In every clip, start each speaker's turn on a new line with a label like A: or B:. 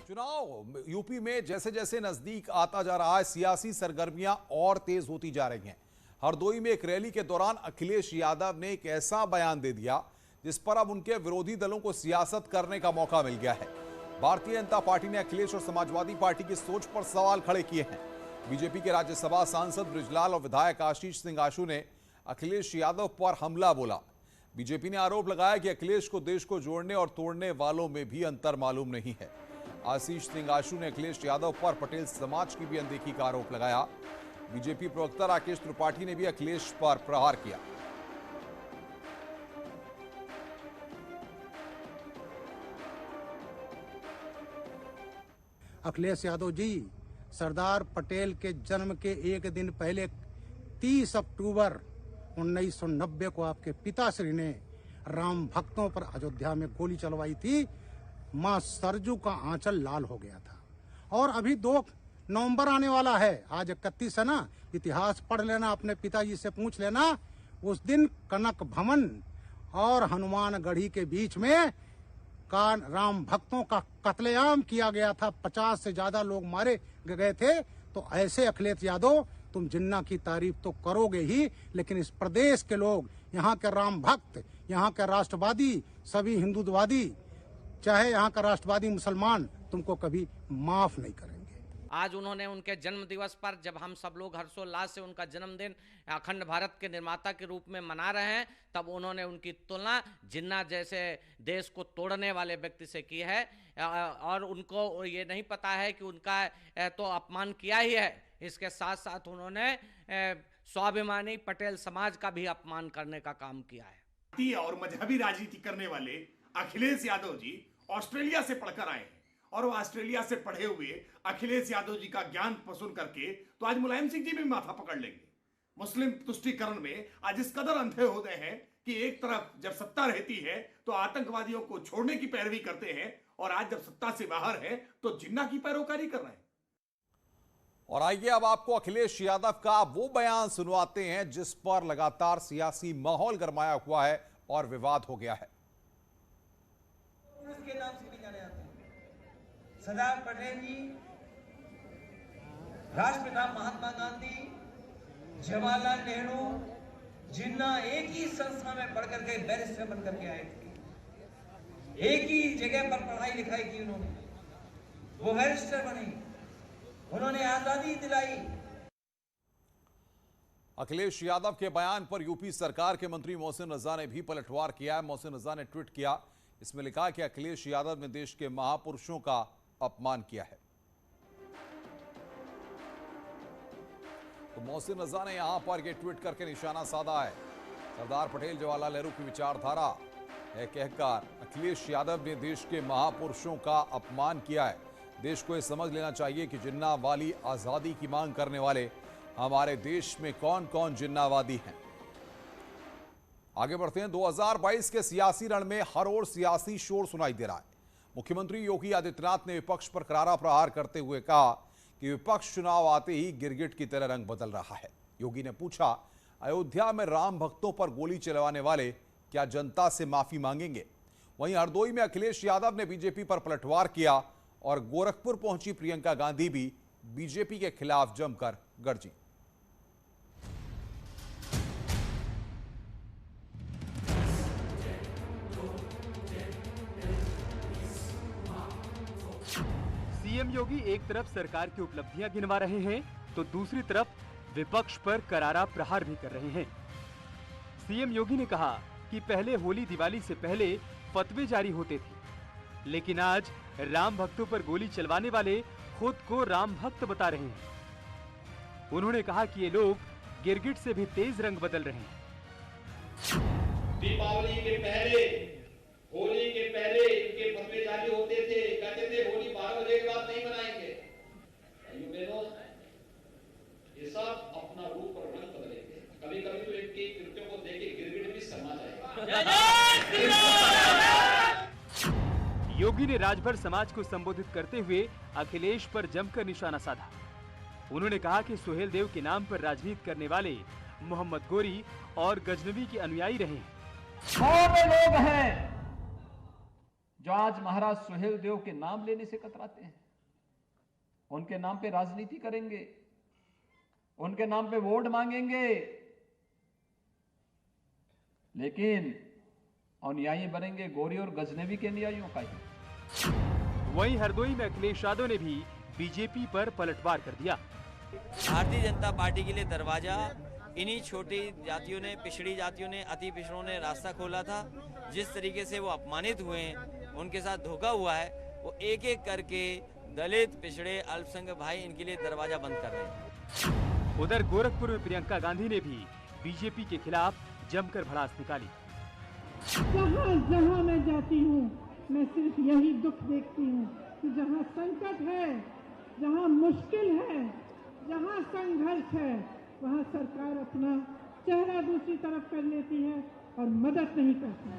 A: चुनाव यूपी में जैसे जैसे नजदीक आता जा रहा है, सियासी सरगर्मियां और तेज होती जा रही हैं। हरदोई में एक रैली के दौरान अखिलेश यादव ने एक ऐसा बयान दे दिया जिस पर अब उनके विरोधी दलों को सियासत करने का मौका मिल गया है। भारतीय जनता पार्टी ने अखिलेश और समाजवादी पार्टी की सोच पर सवाल खड़े किए हैं। बीजेपी के राज्यसभा सांसद बृजलाल और विधायक आशीष सिंह आशु ने अखिलेश यादव पर हमला बोला। बीजेपी ने आरोप लगाया कि अखिलेश को देश को जोड़ने और तोड़ने वालों में भी अंतर मालूम नहीं है। आशीष सिंह आशु ने अखिलेश यादव पर पटेल समाज की भी अनदेखी का आरोप लगाया। बीजेपी प्रवक्ता राकेश त्रिपाठी ने भी अखिलेश पर प्रहार किया।
B: अखिलेश यादव जी सरदार पटेल के जन्म के एक दिन पहले 30 अक्टूबर 1990 को आपके पिताश्री ने राम भक्तों पर अयोध्या में गोली चलवाई थी। मां सरजू का आंचल लाल हो गया था। और अभी 2 नवंबर आने वाला है, आज 31 है ना। इतिहास पढ़ लेना, अपने पिताजी से पूछ लेना। उस दिन कनक भवन और हनुमानगढ़ी के बीच में राम भक्तों का कत्लेआम किया गया था। 50 से ज्यादा लोग मारे गए थे। तो ऐसे अखिलेश यादव, तुम जिन्ना की तारीफ तो करोगे ही, लेकिन इस प्रदेश के लोग, यहाँ के राम भक्त, यहाँ के राष्ट्रवादी, सभी हिंदुत्ववादी, चाहे यहाँ का राष्ट्रवादी मुसलमान, तुमको कभी माफ नहीं करेंगे।
C: आज उन्होंने उनके जन्म दिवस पर, जब हम सब लोग हर्षोल्लास से उनका जन्मदिन अखंड भारत के निर्माता के रूप में मना रहे हैं, तब उन्होंने उनकी तुलना जिन्ना जैसे देश को तोड़ने वाले व्यक्ति से की है। और उनको ये नहीं पता है कि उनका तो अपमान किया ही है, इसके साथ साथ उन्होंने स्वाभिमानी पटेल समाज का भी अपमान करने का काम किया है।
D: और मजहबी राजनीति करने वाले अखिलेश यादव जी ऑस्ट्रेलिया से पढ़कर आए हैं, और वो ऑस्ट्रेलिया से पढ़े हुए अखिलेश यादव जी का ज्ञान सुन करके तो आज मुलायम सिंह जी भी माथा पकड़ लेंगे। मुस्लिम तुष्टीकरण में आज इस कदर अंधे हो गए हैं कि एक तरफ जब सत्ता रहती है तो आतंकवादियों को छोड़ने की पैरवी करते हैं, और आज जब सत्ता से बाहर है तो जिन्ना की पैरोकारी कर रहे हैं।
A: और आइए अब आपको अखिलेश यादव का वो बयान सुनवाते हैं जिस पर लगातार सियासी माहौल गरमाया हुआ है और विवाद हो गया है।
E: के नाम से नहीं जाने जाते हैं। सरदार पटेल जी, राष्ट्रपिता महात्मा गांधी, जवाहरलाल नेहरू, जिन्ना एक ही संस्था में पढ़ करके बैरिस्टर बन करके आए थे। एक ही जगह पर पढ़ाई लिखाई की उन्होंने, वो बैरिस्टर बने, उन्होंने आजादी दिलाई।
A: अखिलेश यादव के बयान पर यूपी सरकार के मंत्री मोहसिन रजा ने भी पलटवार किया है। मोहसिन रजा ने ट्वीट किया, इसमें लिखा कि अखिलेश यादव ने देश के महापुरुषों का अपमान किया है। तो मोहसिन रजा ने यहां पर यह ट्वीट करके निशाना साधा है। सरदार पटेल जवाहरलाल नेहरू की विचारधारा है कहकर अखिलेश यादव ने देश के महापुरुषों का अपमान किया है। देश को यह समझ लेना चाहिए कि जिन्ना वाली आजादी की मांग करने वाले हमारे देश में कौन कौन जिन्नावादी हैं। आगे बढ़ते हैं। 2022 के सियासी रण में हर ओर सियासी शोर सुनाई दे रहा है। मुख्यमंत्री योगी आदित्यनाथ ने विपक्ष पर करारा प्रहार करते हुए कहा कि विपक्ष चुनाव आते ही गिरगिट की तरह रंग बदल रहा है। योगी ने पूछा, अयोध्या में राम भक्तों पर गोली चलवाने वाले क्या जनता से माफी मांगेंगे? वहीं हरदोई में अखिलेश यादव ने बीजेपी पर पलटवार किया और गोरखपुर पहुंची प्रियंका गांधी भी बीजेपी के खिलाफ जमकर गरजी।
F: सीएम योगी एक तरफ सरकार की उपलब्धियां गिनवा रहे हैं तो दूसरी तरफ विपक्ष पर करारा प्रहार भी कर रहे हैं। सीएम योगी ने कहा कि पहले होली दिवाली से पहले फतवे जारी होते थे, लेकिन आज राम भक्तों पर गोली चलवाने वाले खुद को राम भक्त बता रहे हैं। उन्होंने कहा कि ये लोग गिरगिट से भी तेज रंग बदल रहे हैं।
G: दीपावली के पहले, होली के पहले इनके फतवे जारी होते थे, कहते थे होली 12 बजे के बाद नहीं मनाएंगे। ये सब अपना रूप और रंग बदलेंगे। कभी कभी तो इनके कृत्यों को देख के गिरगिट भी शर्मा जाएगा।
F: योगी ने राजभर समाज को संबोधित करते हुए अखिलेश पर जमकर निशाना साधा। उन्होंने कहा कि सुहेल देव के नाम पर राजनीति करने वाले मोहम्मद गोरी और गजनवी के अनुयायी रहे हैं।
E: लोग हैं
H: जो आज महाराज सुहेल देव के नाम लेने से कतराते हैं, उनके नाम पे राजनीति करेंगे, उनके नाम पे वोट मांगेंगे, लेकिन अनुयायी बनेंगे गोरी और गजनवी के अनुयायियों का ही।
F: वहीं हरदोई में अखिलेश यादव ने भी बीजेपी पर पलटवार कर दिया।
I: भारतीय जनता पार्टी के लिए दरवाजा इन्हीं छोटी जातियों ने, पिछड़ी जातियों ने, अति पिछड़ों ने रास्ता खोला था। जिस तरीके से वो अपमानित हुए हैं, उनके साथ धोखा हुआ है, वो एक एक करके दलित, पिछड़े, अल्पसंख्यक भाई इनके लिए दरवाजा बंद कर रहे हैं।
F: उधर गोरखपुर में प्रियंका गांधी ने भी बीजेपी के खिलाफ जमकर भड़ास निकाली।
J: जहाँ जहाँ मैं जाती हूँ, मैं सिर्फ यही दुख देखती हूँ कि जहाँ संकट है, जहाँ मुश्किल है, जहाँ संघर्ष है, वहाँ सरकार अपना चेहरा दूसरी तरफ कर लेती है और मदद नहीं करती।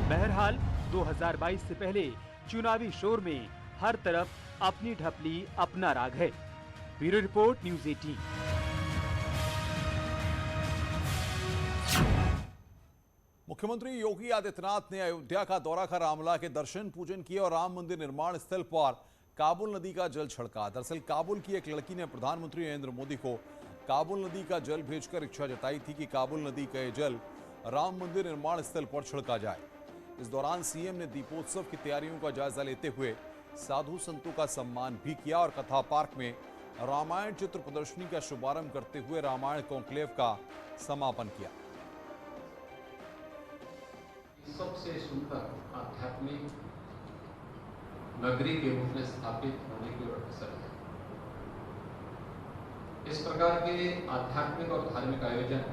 F: बहरहाल 2022 से पहले चुनावी शोर में हर तरफ अपनी ढपली, अपना राग है। Bureau report, news 18।
A: मुख्यमंत्री योगी आदित्यनाथ ने अयोध्या का दौरा कर रामलला के दर्शन पूजन किए और राम मंदिर निर्माण स्थल पर काबुल नदी का जल छिड़का। दरअसल काबुल की एक लड़की ने प्रधानमंत्री नरेंद्र मोदी को काबुल नदी का जल भेजकर इच्छा जताई थी कि काबुल नदी का जल राम मंदिर निर्माण स्थल पर छिड़का जाए। इस दौरान सीएम ने दीपोत्सव की तैयारियों का जायजा लेते हुए साधु संतों का सम्मान भी किया और कथा पार्क में रामायण चित्र प्रदर्शनी का शुभारंभ करते हुए रामायण कॉन्क्लेव का समापन किया।
K: सबसे सुंदर आध्यात्मिक नगरी के रूप में स्थापित होने की ओर अग्रसर है। इस प्रकार के आध्यात्मिक और धार्मिक आयोजन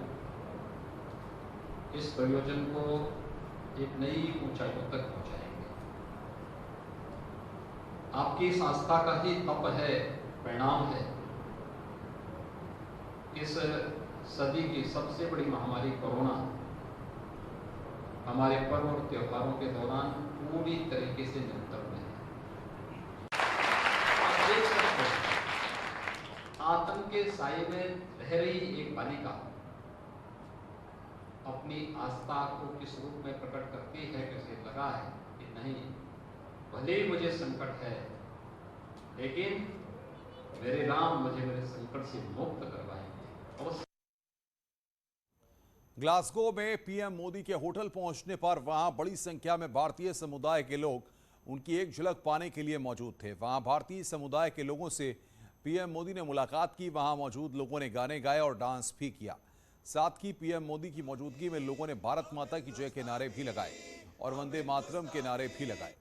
K: इस प्रयोजन को एक नई ऊंचाइयों तक पहुंचाएंगे। आपकी इस आस्था का ही तप है, परिणाम है। इस सदी की सबसे बड़ी महामारी कोरोना हमारे पर्व और त्योहारों के दौरान पूरी तरीके से नियंत्रण में है। आप देख सकते हैं, आतंक के साए में रह रही एक बालिका अपनी आस्था को किस रूप में प्रकट करती है कि उसे लगा है कि नहीं, भले ही मुझे संकट है, लेकिन मेरे राम मुझे मेरे संकट से मुक्त करवाएंगे। और
A: ग्लासगो में पीएम मोदी के होटल पहुंचने पर वहां बड़ी संख्या में भारतीय समुदाय के लोग उनकी एक झलक पाने के लिए मौजूद थे। वहां भारतीय समुदाय के लोगों से पीएम मोदी ने मुलाकात की। वहां मौजूद लोगों ने गाने गाए और डांस भी किया। साथ ही पीएम मोदी की मौजूदगी में लोगों ने भारत माता की जय के नारे भी लगाए और वंदे मातरम के नारे भी लगाए।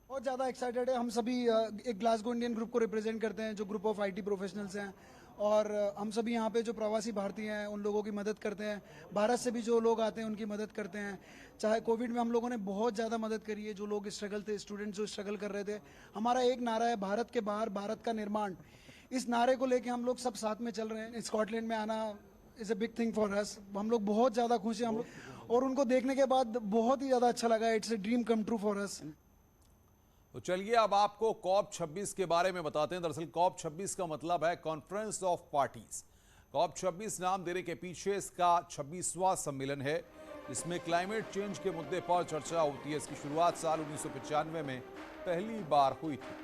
L: बहुत ज़्यादा एक्साइटेड है। हम सभी एक ग्लासगो इंडियन ग्रुप को रिप्रेजेंट करते हैं, जो ग्रुप ऑफ आईटी प्रोफेशनल्स हैं, और हम सभी यहाँ पे जो प्रवासी भारतीय हैं उन लोगों की मदद करते हैं। भारत से भी जो लोग आते हैं उनकी मदद करते हैं। चाहे कोविड में हम लोगों ने बहुत ज़्यादा मदद करी है। जो लोग स्ट्रगल थे, स्टूडेंट्स जो स्ट्रगल कर रहे थे, हमारा एक नारा है, भारत के बाहर भारत का निर्माण। इस नारे को लेके हम लोग सब साथ में चल रहे हैं। स्कॉटलैंड में आना is a big thing for us. हम लोग बहुत ज़्यादा खुश हैं हम लोग, और उनको देखने के बाद बहुत ही ज़्यादा अच्छा लगा। It's a dream come true for us.
A: तो चलिए अब आपको कॉप 26 के बारे में बताते हैं। दरअसल कॉप 26 का मतलब है कॉन्फ्रेंस ऑफ पार्टीज। कॉप 26 नाम देने के पीछे इसका 26वां सम्मेलन है। इसमें क्लाइमेट चेंज के मुद्दे पर चर्चा होती है। इसकी शुरुआत साल 1995 में पहली बार हुई थी।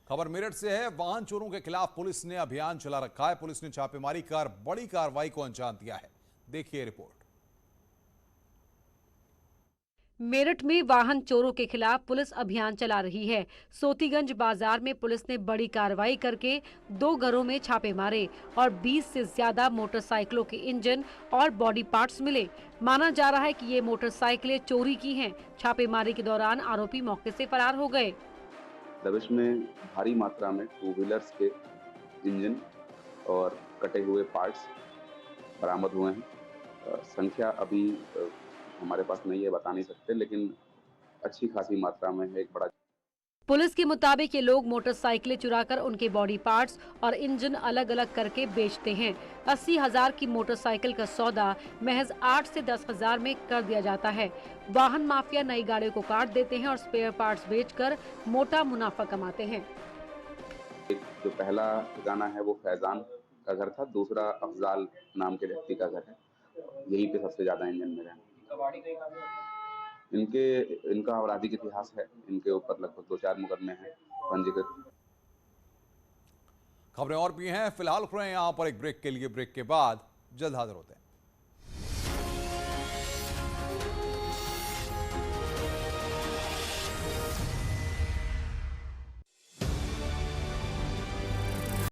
A: खबर मेरठ से है। वाहन चोरों के खिलाफ पुलिस ने अभियान चला रखा है। पुलिस ने छापेमारी कर बड़ी कार्रवाई को अंजाम दिया है। देखिए रिपोर्ट।
M: मेरठ में वाहन चोरों के खिलाफ पुलिस अभियान चला रही है। सोतीगंज बाजार में पुलिस ने बड़ी कार्रवाई करके 2 घरों में छापे मारे और 20 से ज्यादा मोटरसाइकिलों के इंजन और बॉडी पार्ट्स मिले। माना जा रहा है कि ये मोटरसाइकिलें चोरी की हैं। छापेमारी के दौरान आरोपी मौके से फरार हो गए।
N: दबिश में भारी मात्रा में 2 व्हीलर्स के इंजन और कटे हुए पार्ट्स बरामद हुए हैं। संख्या अभी हमारे पास नहीं है, बता नहीं सकते, लेकिन अच्छी खासी मात्रा में है। एक बड़ा
M: पुलिस के मुताबिक ये लोग मोटरसाइकिलें चुराकर उनके बॉडी पार्ट्स और इंजन अलग अलग करके बेचते हैं। 80,000 की मोटरसाइकिल का सौदा महज 8 से 10,000 में कर दिया जाता है। वाहन माफिया नई गाड़ियों को काट देते हैं और स्पेयर पार्ट्स बेचकर मोटा मुनाफा कमाते हैं।
N: जो पहला ठिकाना है वो फैजान का घर था, दूसरा अफजाल नाम के व्यक्ति का घर है। यहीं पे सबसे ज्यादा इंजन में हैं। इनका आपराधिक इतिहास है, इनके ऊपर लगभग 2-4 मुकदमे हैं पंजीकृत।
A: खबरें और भी हैं, फिलहाल रुक रहे हैं यहाँ पर एक ब्रेक के लिए। ब्रेक के बाद जल्द हाजिर होते हैं।